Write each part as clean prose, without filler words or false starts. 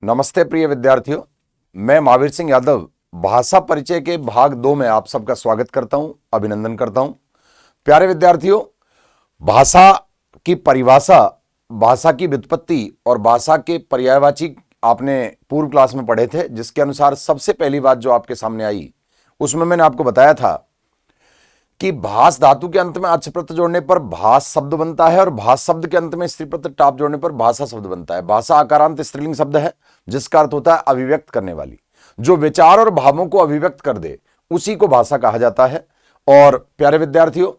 नमस्ते प्रिय विद्यार्थियों, मैं महावीर सिंह यादव भाषा परिचय के भाग 2 में आप सबका स्वागत करता हूं, अभिनंदन करता हूं। प्यारे विद्यार्थियों, भाषा की परिभाषा, भाषा की व्युत्पत्ति और भाषा के पर्यायवाची आपने पूर्व क्लास में पढ़े थे, जिसके अनुसार सबसे पहली बात जो आपके सामने आई उसमें मैंने आपको बताया था कि भास धातु के अंत में अच प्रत्यय जोड़ने पर भास शब्द बनता है और भास शब्द के अंत में स्त्री प्रत्यय टाप जोड़ने पर भाषा शब्द बनता है। भाषा आकारांत स्त्रीलिंग शब्द है जिसका अर्थ होता है अभिव्यक्त करने वाली, जो विचार और भावों को अभिव्यक्त कर दे उसी को भाषा कहा जाता है। और प्यारे विद्यार्थियों,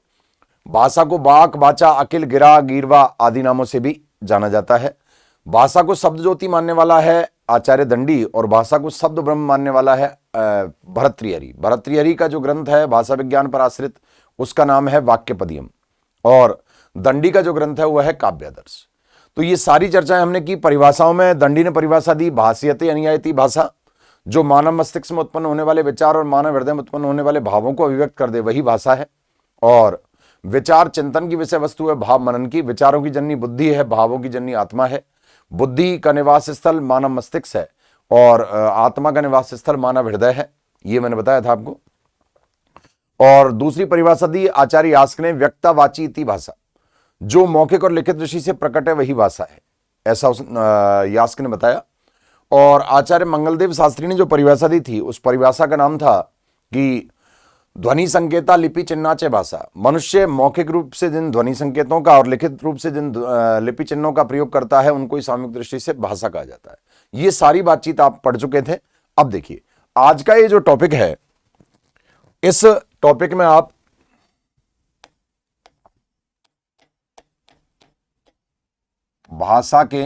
भाषा को बाक, बाचा, अकिल, गिरा, गीरवा आदि नामों से भी जाना जाता है। भाषा को शब्द ज्योति मानने वाला है आचार्य दंडी और भाषा को शब्द ब्रह्म मानने वाला है भर्तृहरि। भर्तृहरि का जो ग्रंथ है भाषा विज्ञान पर आश्रित, उसका नाम है वाक्यपदियम, और दंडी का जो ग्रंथ है वह है काव्यादर्श। तो ये सारी चर्चाएं हमने की। परिभाषाओं में दंडी ने परिभाषा दी भाष्यते अनुयायती भाषा, जो मानव मस्तिष्क में उत्पन्न होने वाले विचार और मानव हृदय में उत्पन्न होने वाले भावों को अभिव्यक्त कर दे वही भाषा है। और विचार चिंतन की विषय वस्तु है भाव मनन की, विचारों की जननी बुद्धि है, भावों की जननी आत्मा है, बुद्धि का निवास स्थल मानव मस्तिष्क है और आत्मा का निवास स्थल मानव हृदय है। ये मैंने बताया था आपको। और दूसरी परिभाषा दी आचार्य यास्क ने, व्यक्तावाची इति भाषा, जो मौखिक और लिखित ऋषि से प्रकट है वही भाषा है, ऐसा उस यास्क ने बताया। और आचार्य मंगलदेव शास्त्री ने जो परिभाषा दी थी उस परिभाषा का नाम था कि ध्वनि संकेता लिपि चिन्हाचे भाषा। मनुष्य मौखिक रूप से जिन ध्वनि संकेतों का और लिखित रूप से जिन लिपि चिन्हों का प्रयोग करता है उनको ही सामूहिक दृष्टि से भाषा कहा जाता है। ये सारी बातचीत आप पढ़ चुके थे। अब देखिए आज का ये जो टॉपिक है, इस टॉपिक में आप भाषा के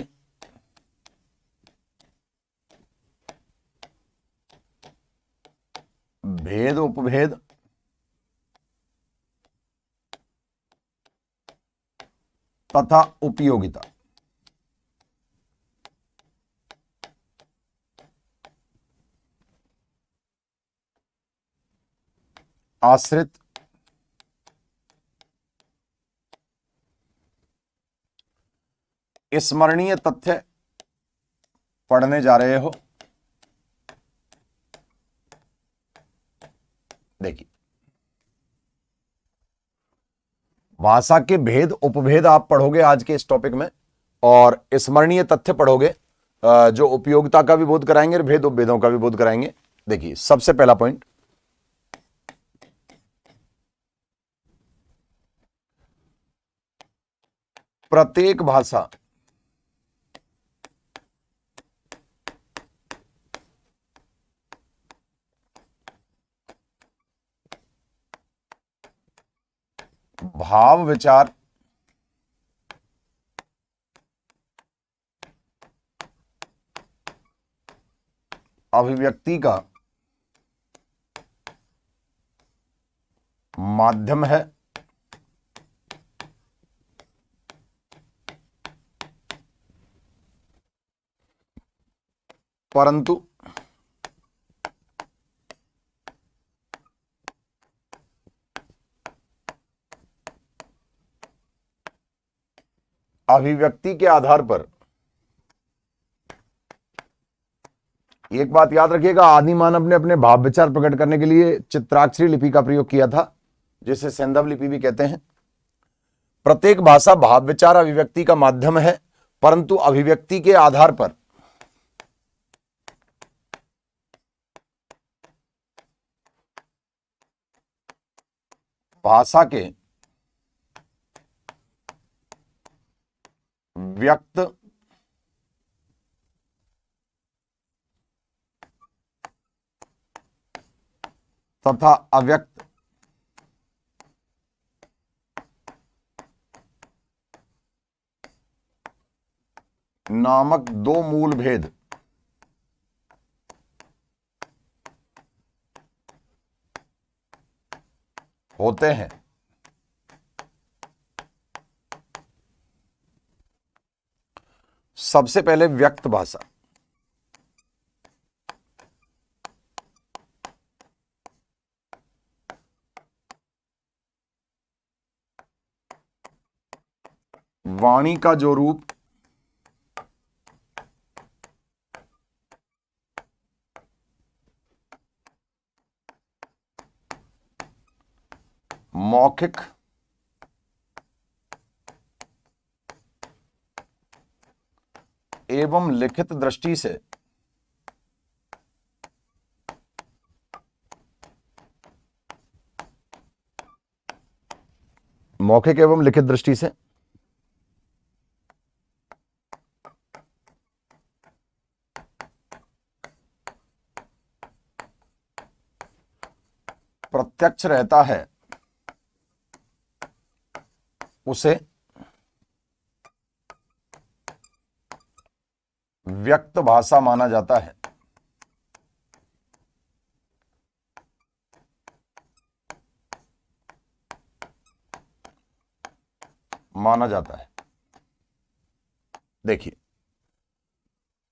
भेद उपभेद तथा उपयोगिता, आश्रित स्मरणीय तथ्य पढ़ने जा रहे हो। देखिए, भाषा के भेद उपभेद आप पढ़ोगे आज के इस टॉपिक में, और स्मरणीय तथ्य पढ़ोगे जो उपयोगिता का भी बोध कराएंगे और भेद उपभेदों का भी बोध कराएंगे। देखिए, सबसे पहला पॉइंट, प्रत्येक भाषा भाव विचार अभिव्यक्ति का माध्यम है, परंतु अभिव्यक्ति के आधार पर, एक बात याद रखिएगा, आदि मानव ने अपने भाव विचार प्रकट करने के लिए चित्राक्षरी लिपि का प्रयोग किया था, जिसे सैंधव लिपि भी कहते हैं। प्रत्येक भाषा भाव विचार अभिव्यक्ति का माध्यम है, परंतु अभिव्यक्ति के आधार पर भाषा के व्यक्त तथा अव्यक्त नामक दो मूल भेद होते हैं। सबसे पहले व्यक्त भाषा, वाणी का जो रूप मौखिक एवं लिखित दृष्टि से मौखिक एवं लिखित दृष्टि से प्रत्यक्ष रहता है उसे व्यक्त भाषा माना जाता है। माना जाता है। देखिए,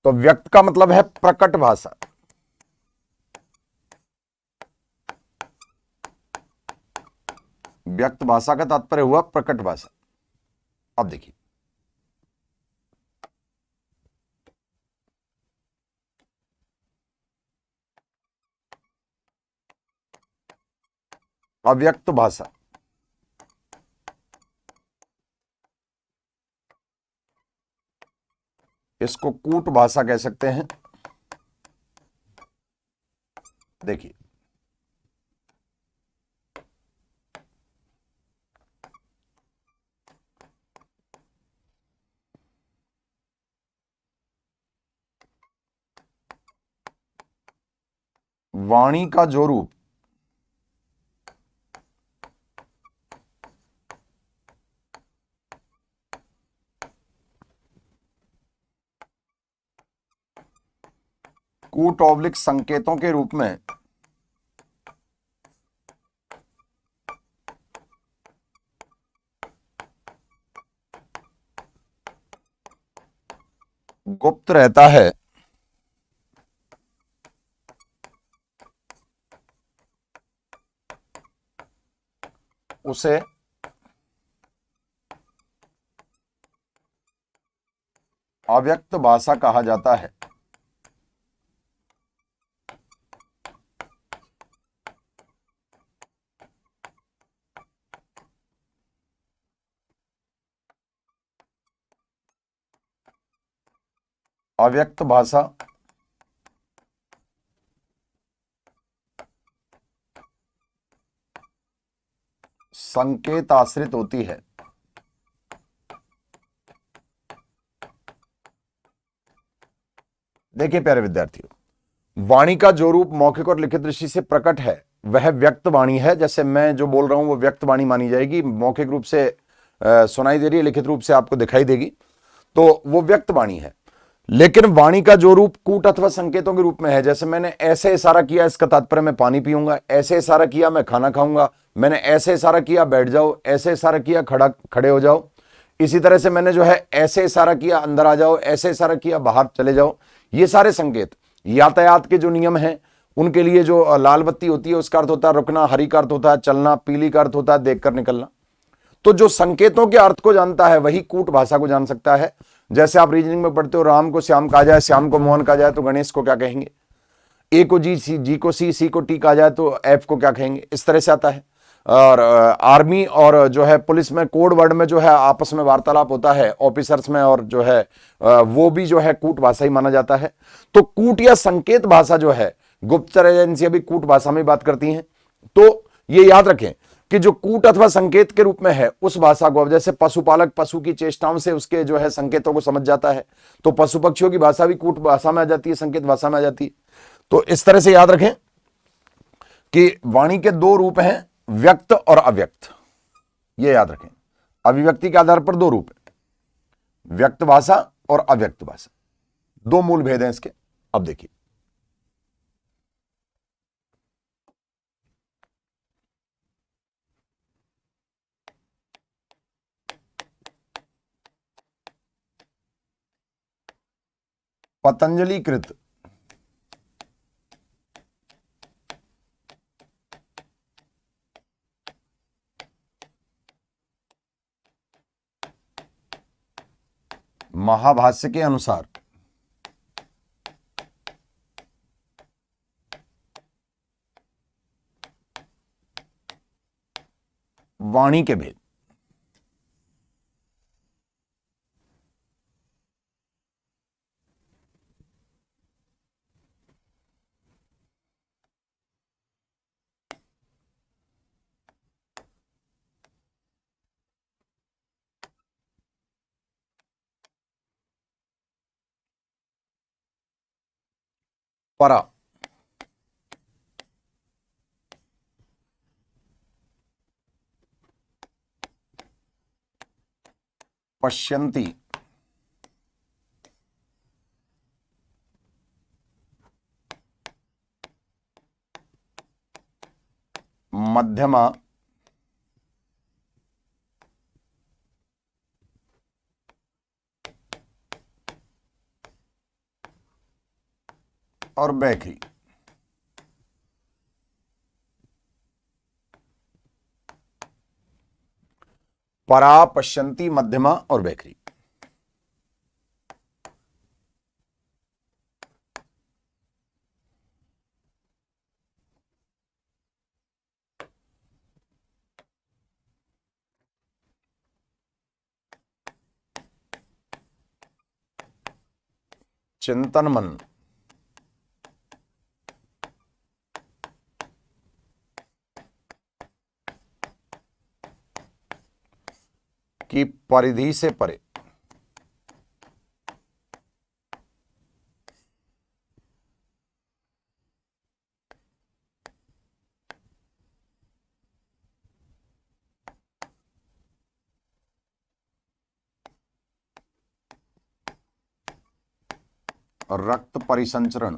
तो व्यक्त का मतलब है प्रकट भाषा। व्यक्त भाषा का तात्पर्य हुआ प्रकट भाषा। अब देखिए, अव्यक्त भाषा, इसको कूट भाषा कह सकते हैं। देखिए, वाणी का जो रूप कूट ऑब्लिक संकेतों के रूप में गुप्त रहता है, उसे अव्यक्त भाषा कहा जाता है। अव्यक्त भाषा संकेत आश्रित होती है। देखिए प्यारे विद्यार्थियों, वाणी का जो रूप मौखिक और लिखित दृष्टि से प्रकट है वह व्यक्त वाणी है। जैसे मैं जो बोल रहा हूं वो व्यक्त वाणी मानी जाएगी। मौखिक रूप से सुनाई दे रही है, लिखित रूप से आपको दिखाई देगी, तो वो व्यक्त वाणी है। लेकिन वाणी का जो रूप कूट अथवा संकेतों के रूप में है, जैसे मैंने ऐसे इशारा किया इसका तात्पर्य मैं पानी पीऊंगा, ऐसे इशारा किया मैं खाना खाऊंगा, मैंने ऐसे इशारा किया बैठ जाओ, ऐसे इशारा किया खड़े हो जाओ, इसी तरह से मैंने जो है ऐसे इशारा किया अंदर आ जाओ, ऐसे इशारा किया बाहर चले जाओ। ये सारे संकेत यातायात के जो नियम हैं उनके लिए जो लाल बत्ती होती है उसका अर्थ होता है रुकना, हरी का अर्थ होता है चलना, पीली का अर्थ होता है देखकर निकलना। तो जो संकेतों के अर्थ को जानता है वही कूट भाषा को जान सकता है। जैसे आप रीजनिंग में पढ़ते हो, राम को श्याम कहा जाए, श्याम को मोहन कहा जाए तो गणेश को क्या कहेंगे, ए को जी को सी को टी कहा जाए तो एफ को क्या कहेंगे, इस तरह से आता है। और आर्मी और जो है पुलिस में कोड वर्ड में जो है आपस में वार्तालाप होता है ऑफिसर्स में, और जो है वो भी जो है कूट भाषा ही माना जाता है। तो कूट या संकेत भाषा जो है, गुप्तचर एजेंसियां भी कूट भाषा में बात करती हैं। तो ये याद रखें कि जो कूट अथवा संकेत के रूप में है उस भाषा को, अब जैसे पशुपालक पशु की चेष्टाओं से उसके जो है संकेतों को समझ जाता है, तो पशु पक्षियों की भाषा भी कूट भाषा में आ जाती है, संकेत भाषा में आ जाती है। तो इस तरह से याद रखें कि वाणी के दो रूप हैं, व्यक्त और अव्यक्त। ये याद रखें, अभिव्यक्ति के आधार पर दो रूप है, व्यक्त भाषा और अव्यक्त भाषा, दो मूल भेद हैं इसके। अब देखिए, पतंजलि कृत महाभाष्य के अनुसार वाणी के भेद। परा, पश्यन्ति, मध्यमा, और बैखरी। परा, पश्यन्ति, मध्यमा और बैखरी। चिंतन मन, की परिधि से परे। रक्त परिसंचरण,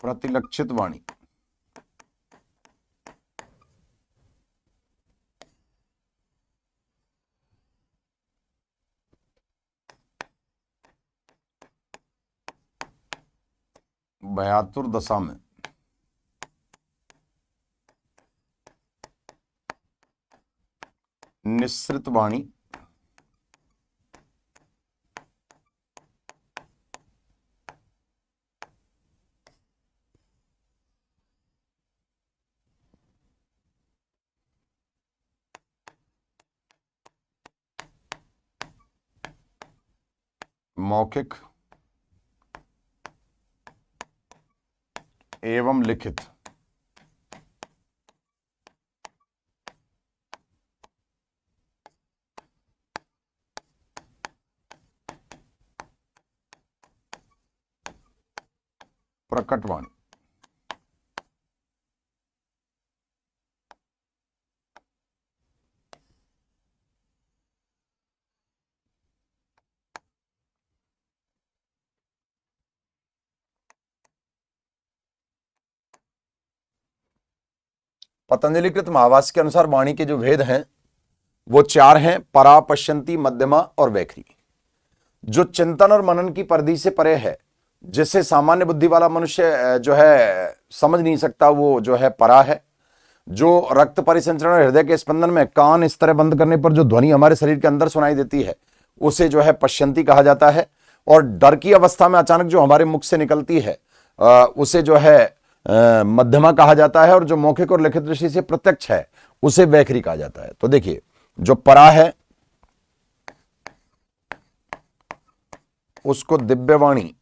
प्रतिलक्षित वाणी। भयातुर दशा में निःसृत वाणी, मौखिक एवं लिखित। प्रकट वाणी। पतंजलि कृत महाभाष्य के अनुसार वाणी के जो भेद हैं वो चार हैं: परा, पश्यन्ति, मध्यमा और बैखरी। जो चिंतन और मनन की परिधि से परे है, जिसे सामान्य बुद्धि वाला मनुष्य जो है समझ नहीं सकता, वो जो है परा है। जो रक्त परिसंचरण और हृदय के स्पंदन में कान इस तरह बंद करने पर जो ध्वनि हमारे शरीर के अंदर सुनाई देती है, उसे जो है पश्यन्ति कहा जाता है। और डर की अवस्था में अचानक जो हमारे मुख से निकलती है उसे जो है मध्यमा कहा जाता है। और जो मौखिक और लिखित दृष्टि से प्रत्यक्ष है उसे बैखरी कहा जाता है। तो देखिए, जो परा है उसको दिव्यवाणी,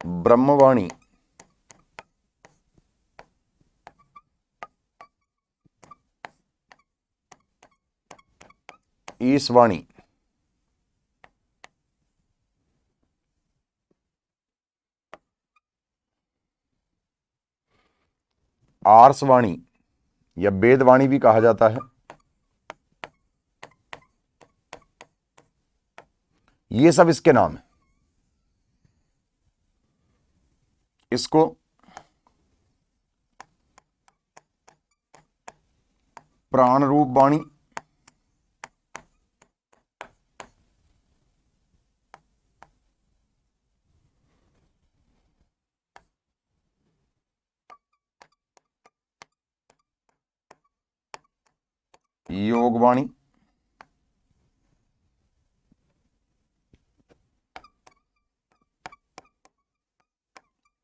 ब्रह्मवाणी, ईशवाणी, आर्षवाणी या वेदवाणी भी कहा जाता है। ये सब इसके नाम है। इसको प्राण रूप वाणी, योग वाणी,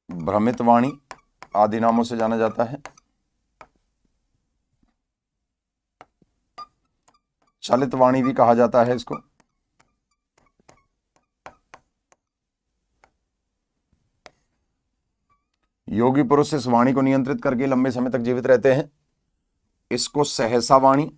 भ्रमित वाणी आदि नामों से जाना जाता है। चलित वाणी भी कहा जाता है इसको। योगी पुरुष इस वाणी को नियंत्रित करके लंबे समय तक जीवित रहते हैं। इसको सहसा वाणी,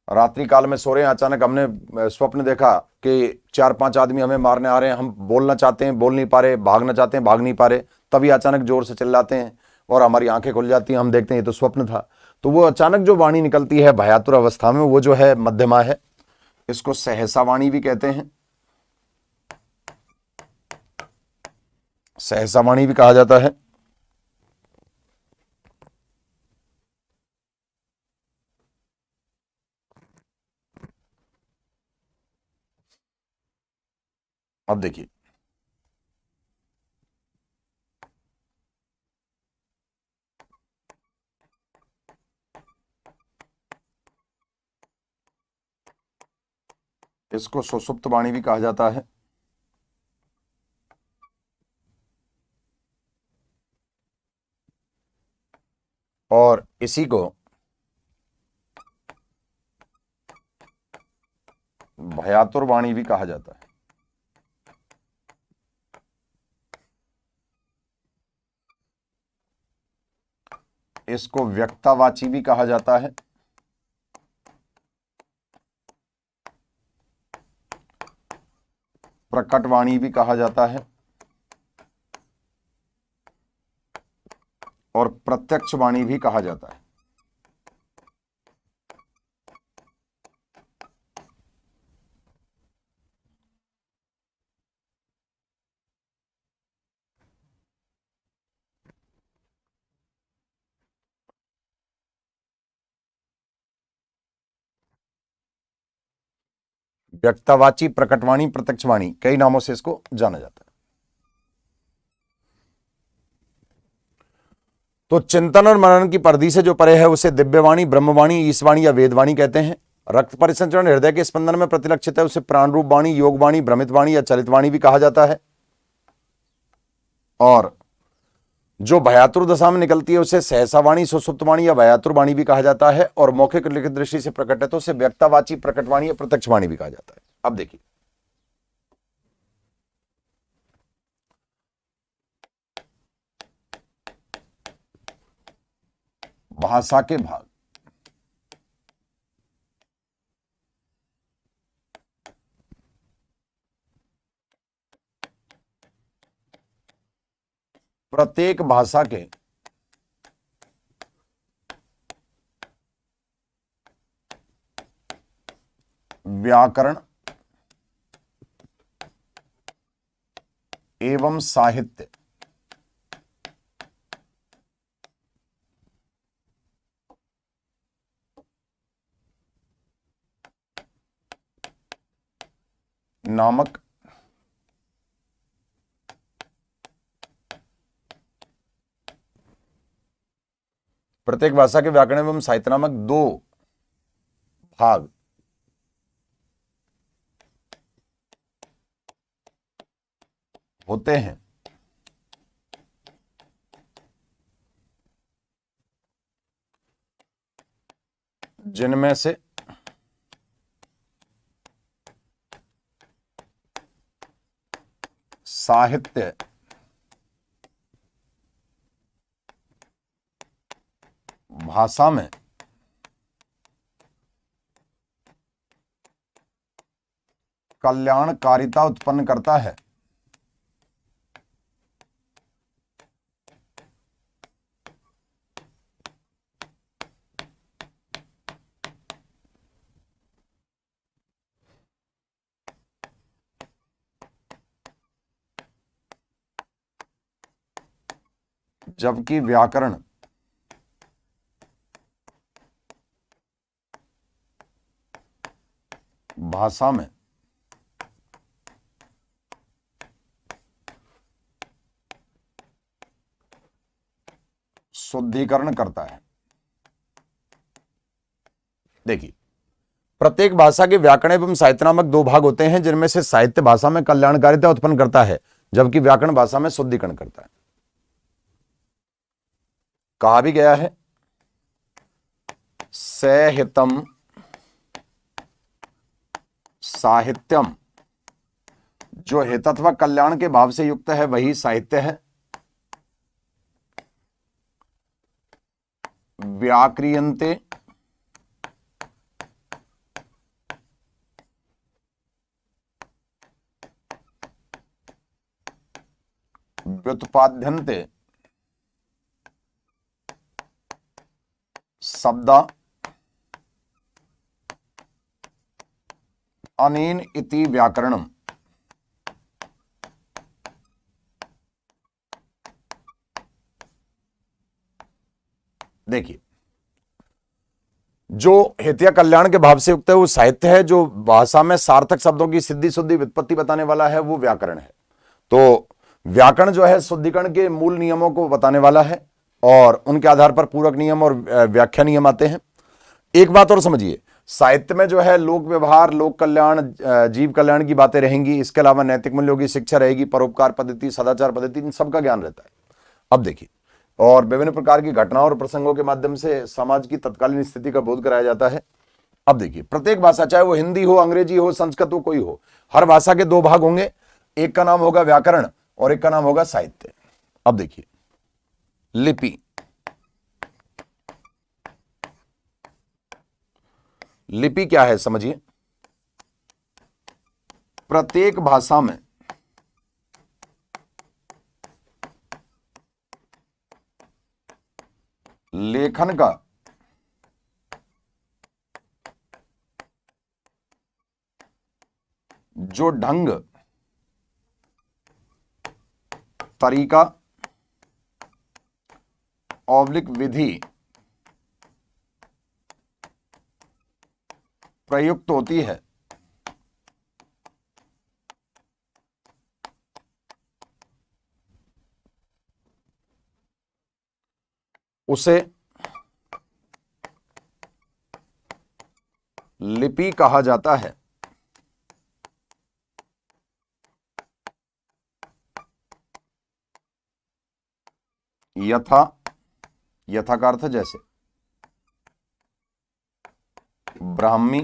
रात्रि काल में सो रहे हैं, अचानक हमने स्वप्न देखा कि 4-5 आदमी हमें मारने आ रहे हैं, हम बोलना चाहते हैं, बोल नहीं पा रहे, भागना चाहते हैं, भाग नहीं पा रहे, तभी अचानक जोर से चिल्लाते हैं और हमारी आंखें खुल जाती हैं, हम देखते हैं ये तो स्वप्न था। तो वो अचानक जो वाणी निकलती है भयातुर अवस्था में, वो जो है मध्यमा है। इसको सहसा वाणी भी कहते हैं, सहसा वाणी भी कहा जाता है। अब देखिए, इसको सुषुप्त वाणी भी कहा जाता है। और इसी को भयातुर वाणी भी कहा जाता है। इसको व्यक्तावाची भी कहा जाता है। प्रकट वाणी भी कहा जाता है और प्रत्यक्ष वाणी भी कहा जाता है। व्यक्तावाची, प्रकटवाणी, प्रत्यक्षवाणी, कई नामों से इसको जाना जाता है। तो चिंतन और मनन की परिधि से जो परे है उसे दिव्यवाणी, ब्रह्मवाणी, ईशवाणी या वेदवाणी कहते हैं। रक्त परिसंचरण हृदय के स्पंदन में प्रतिलक्षित है उसे प्राण रूप वाणी, योगवाणी, भ्रमितवाणी या चलितवाणी भी कहा जाता है। और जो भयातुर दशा में निकलती है उसे सहसावाणी, सुषुप्तवाणी या भयातुर वाणी भी कहा जाता है। और मौखिक लिखित दृष्टि से प्रकट है तो उसे व्यक्तावाची, प्रकटवाणी या प्रत्यक्षवाणी भी कहा जाता है। अब देखिए, भाषा के भाग। प्रत्येक भाषा के व्याकरण एवं साहित्य नामक प्रत्येक भाषा के व्याकरण एवं साहित्य नामक 2 भाग होते हैं। जिनमें से साहित्य भाषा में कल्याणकारिता उत्पन्न करता है, जबकि व्याकरण भाषा में शुद्धिकरण करता है। देखिए, प्रत्येक भाषा के व्याकरण एवं साहित्य नामक दो भाग होते हैं, जिनमें से साहित्य भाषा में कल्याणकारिता उत्पन्न करता है, जबकि व्याकरण भाषा में शुद्धिकरण करता है। कहा भी गया है सहितम साहित्यम, जो हित अथवा कल्याण के भाव से युक्त है वही साहित्य है। व्याक्रियन्ते व्युत्पाद्यन्ते शब्दा अनेन इति व्याकरणम। देखिए, जो हित या कल्याण के भाव से युक्त है वो साहित्य है, जो भाषा में सार्थक शब्दों की सिद्धि शुद्धि व्युत्पत्ति बताने वाला है वो व्याकरण है। तो व्याकरण जो है शुद्धिकरण के मूल नियमों को बताने वाला है और उनके आधार पर पूरक नियम और व्याख्या नियम आते हैं। एक बात और समझिए, साहित्य में जो है लोक व्यवहार, लोक कल्याण, जीव कल्याण की बातें रहेंगी। इसके अलावा नैतिक मूल्यों की शिक्षा रहेगी, परोपकार पद्धति, सदाचार पद्धति, इन सबका ज्ञान रहता है। अब देखिए, और विभिन्न प्रकार की घटनाओं और प्रसंगों के माध्यम से समाज की तत्कालीन स्थिति का बोध कराया जाता है। अब देखिए, प्रत्येक भाषा, चाहे वो हिंदी हो, अंग्रेजी हो, संस्कृत हो, कोई हो, हर भाषा के दो भाग होंगे। एक का नाम होगा व्याकरण और एक का नाम होगा साहित्य। अब देखिए, लिपि, लिपि क्या है समझिए। प्रत्येक भाषा में लेखन का जो ढंग, तरीका, ऑब्लिक विधि प्रयुक्त होती है, उसे लिपि कहा जाता है। यथा, यथा का अर्थ जैसे, ब्राह्मी,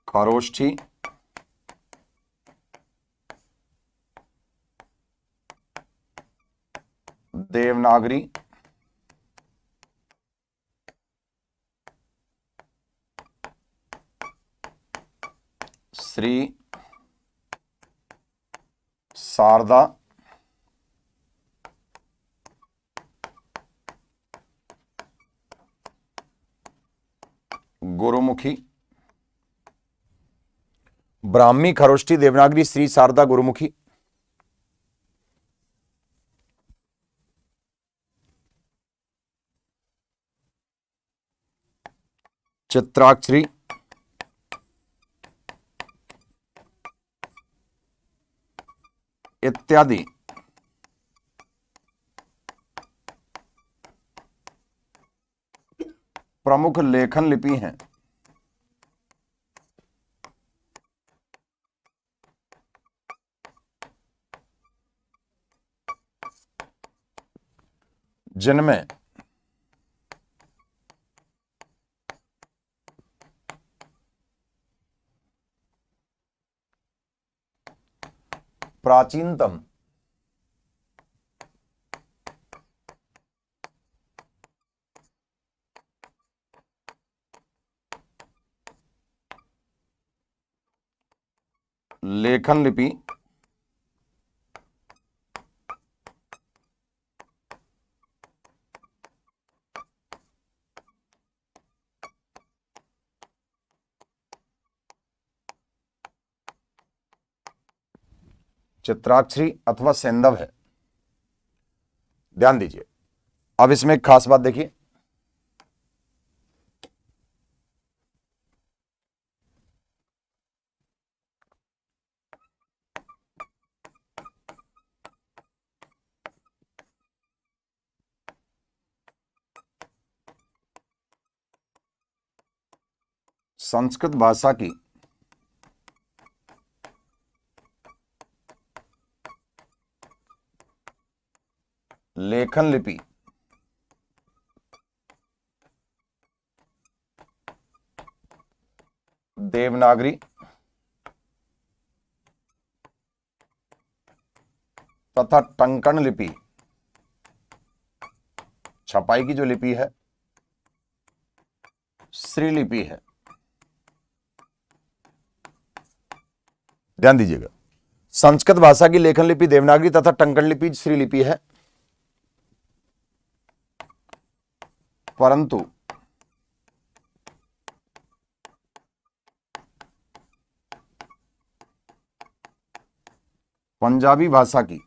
खरोष्ठी, देवनागरी, श्री, शारदा, गुरुमुखी। ब्राह्मी, खरोष्ठी, देवनागरी, श्री, शारदा, गुरुमुखी। चित्राक्षरी, इत्यादि प्रमुख लेखन लिपि हैं। जिनमें प्राचीनतम लेखन लिपि चित्राक्षरी अथवा सेंधव है। ध्यान दीजिए, अब इसमें एक खास बात देखिए, संस्कृत भाषा की लेखन लिपि देवनागरी तथा टंकण लिपि, छपाई की जो लिपि है श्रीलिपि है। ध्यान दीजिएगा, संस्कृत भाषा की लेखन लिपि देवनागरी तथा टंकण लिपि श्रीलिपि है, परंतु पंजाबी भाषा की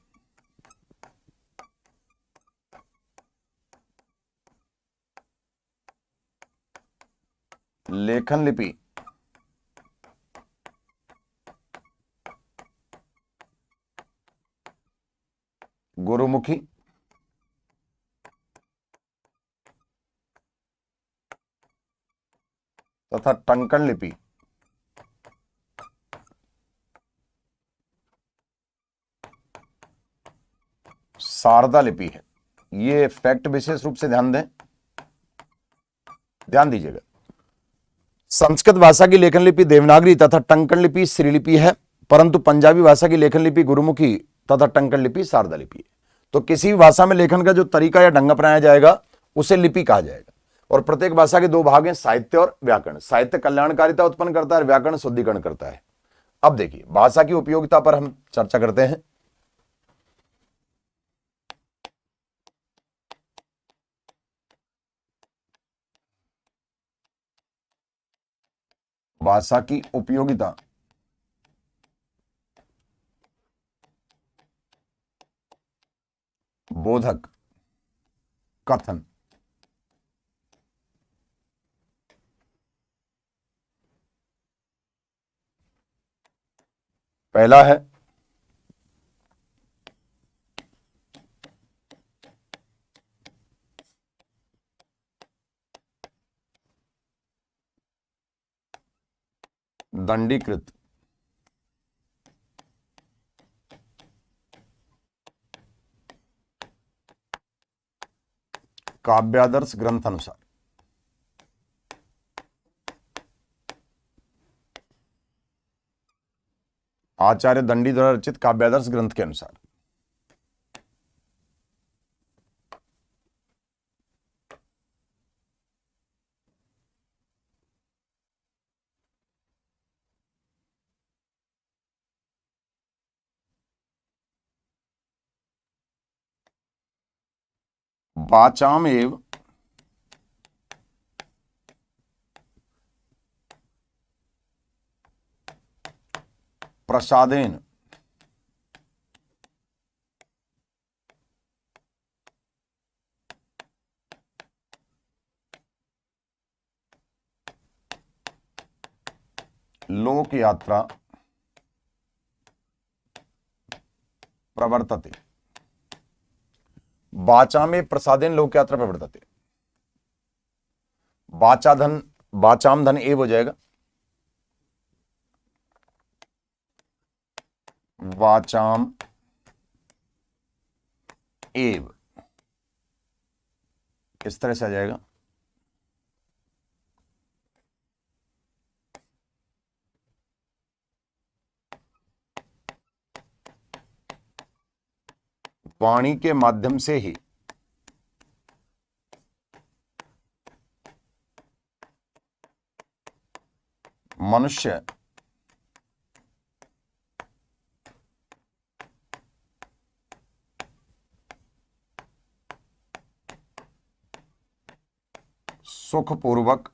लेखन लिपि गुरुमुखी तथा टंकण लिपि शारदा लिपि है। ये फैक्ट विशेष रूप से ध्यान दें, ध्यान दीजिएगा। संस्कृत भाषा की लेखन लिपि देवनागरी तथा टंकण लिपि श्रीलिपि है, परंतु पंजाबी भाषा की लेखन लिपि गुरुमुखी तथा टंकण लिपि शारदा लिपि है। तो किसी भी भाषा में लेखन का जो तरीका या ढंग अपनाया जाएगा उसे लिपि कहा जाएगा। और प्रत्येक भाषा के दो भाग हैं, साहित्य और व्याकरण। साहित्य कल्याणकारिता उत्पन्न करता है, व्याकरण शुद्धिकरण करता है। अब देखिए, भाषा की उपयोगिता पर हम चर्चा करते हैं। भाषा की उपयोगिता बोधक कथन। पहला है दंडीकृत काव्यादर्श ग्रंथ अनुसार। आचार्य दंडी द्वारा रचित काव्यादर्श ग्रंथ के अनुसार। वाचाम एव प्रसादेन लोक यात्रा प्रवर्तते। वाचा में प्रसादेन लोक यात्रा प्रवर्तते। वाचा धन, वाचाम धन एव हो जाएगा। वाचाम एव इस तरह से आ जाएगा। वाणी के माध्यम से ही मनुष्य सुखपूर्वक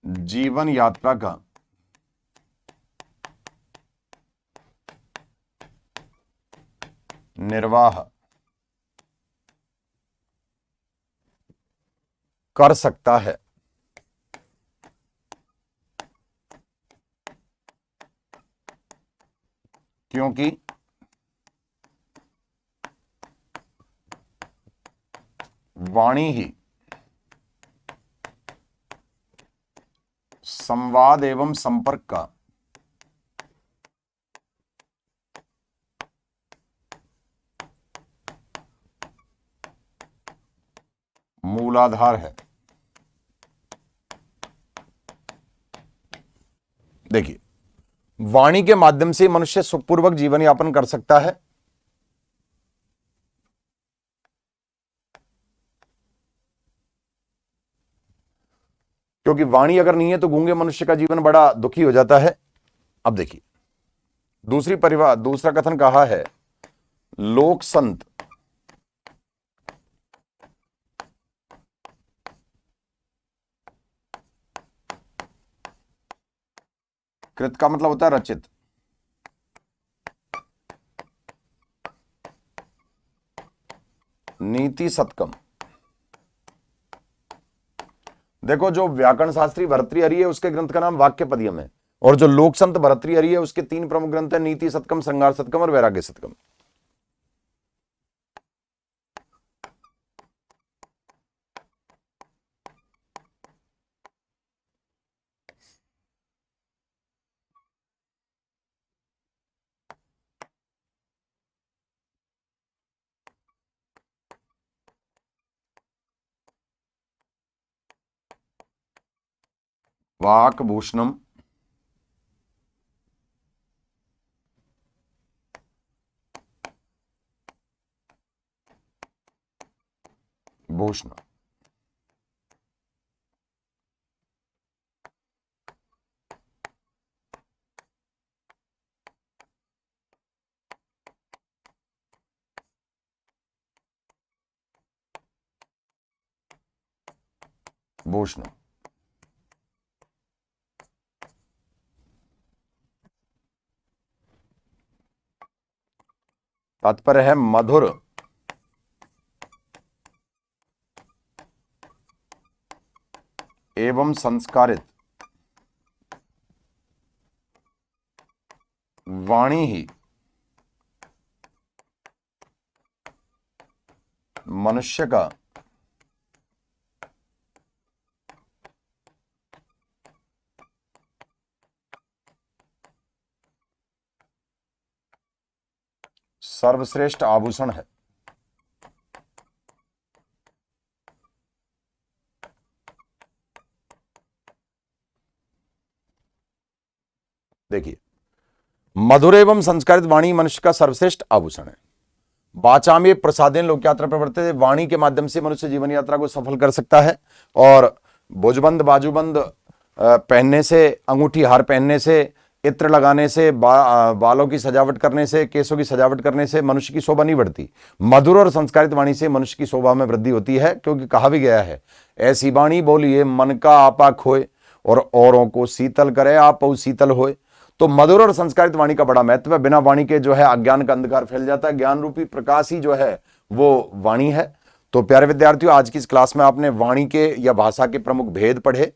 जीवन यात्रा का निर्वाह कर सकता है। क्योंकि वाणी ही संवाद एवं संपर्क का मूलाधार है। देखिए, वाणी के माध्यम से मनुष्य सुखपूर्वक जीवन यापन कर सकता है। क्योंकि वाणी अगर नहीं है तो गूंगे मनुष्य का जीवन बड़ा दुखी हो जाता है। अब देखिए, दूसरा कथन कहा है, लोक संत कृत का मतलब होता है रचित। नीति सतकम। देखो, जो व्याकरण शास्त्री भर्तृहरि है उसके ग्रंथ का नाम वाक्यपदियम है, और जो लोक संत भर्तृहरि है उसके 3 प्रमुख ग्रंथ है, नीति सतकम, श्रृंगार सतकम और वैराग्य सतकम। वाक्भूषणम भूषण। भूषण। तात्पर्य है मधुर एवं संस्कारित वाणी ही मनुष्य का सर्वश्रेष्ठ आभूषण है। देखिए, मधुर एवं संस्कारित वाणी मनुष्य का सर्वश्रेष्ठ आभूषण है। वाचा में प्रसादेन लोक यात्रा प्रवर्तते, वाणी के माध्यम से मनुष्य जीवन यात्रा को सफल कर सकता है। और भुजबंद बाजूबंद पहनने से, अंगूठी हार पहनने से, इत्र लगाने से, बालों की सजावट करने से, केसों की सजावट करने से मनुष्य की शोभा नहीं बढ़ती। मधुर और संस्कारित वाणी से मनुष्य की शोभा में वृद्धि होती है, क्योंकि कहा भी गया है, ऐसी वाणी बोलिए मन का आपा खोए, और औरों को शीतल करे आप शीतल होए। तो मधुर और संस्कारित वाणी का बड़ा महत्व है। बिना वाणी के जो है अज्ञान का अंधकार फैल जाता है। ज्ञान रूपी प्रकाश ही जो है वो वाणी है। तो प्यारे विद्यार्थियों, आज की इस क्लास में आपने वाणी के या भाषा के प्रमुख भेद पढ़े,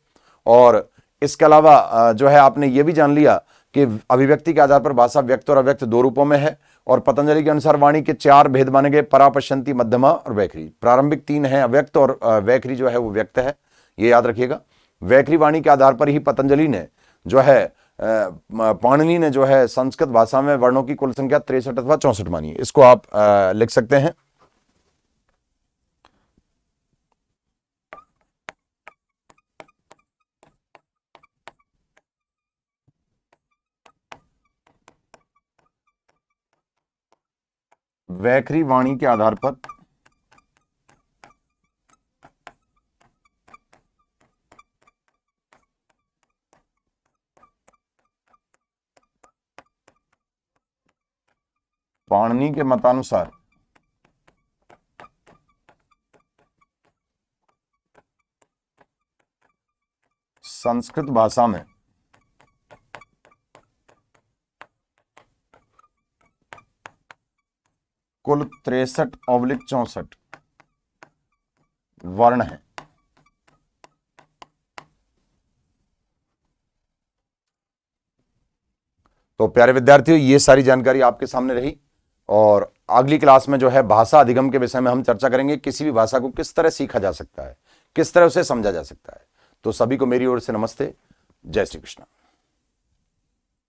और इसके अलावा जो है आपने ये भी जान लिया कि अभिव्यक्ति के आधार पर भाषा व्यक्त और अव्यक्त 2 रूपों में है। और पतंजलि के अनुसार वाणी के 4 भेद माने गए, परा, पश्यंती, मध्यमा और वैखरी। प्रारंभिक 3 है अव्यक्त, और वैखरी जो है वो व्यक्त है, ये याद रखिएगा। वैखरी वाणी के आधार पर ही पतंजलि ने जो है, पाणिनि ने जो है संस्कृत भाषा में वर्णों की कुल संख्या 63 अथवा 64 मानी है। इसको आप लिख सकते हैं। वैखरी वाणी के आधार पर पाणिनि के मतानुसार संस्कृत भाषा में कुल 63/64 वर्ण हैं। तो प्यारे विद्यार्थियों, ये सारी जानकारी आपके सामने रही, और अगली क्लास में जो है भाषा अधिगम के विषय में हम चर्चा करेंगे, किसी भी भाषा को किस तरह सीखा जा सकता है, किस तरह उसे समझा जा सकता है। तो सभी को मेरी ओर से नमस्ते, जय श्री कृष्ण।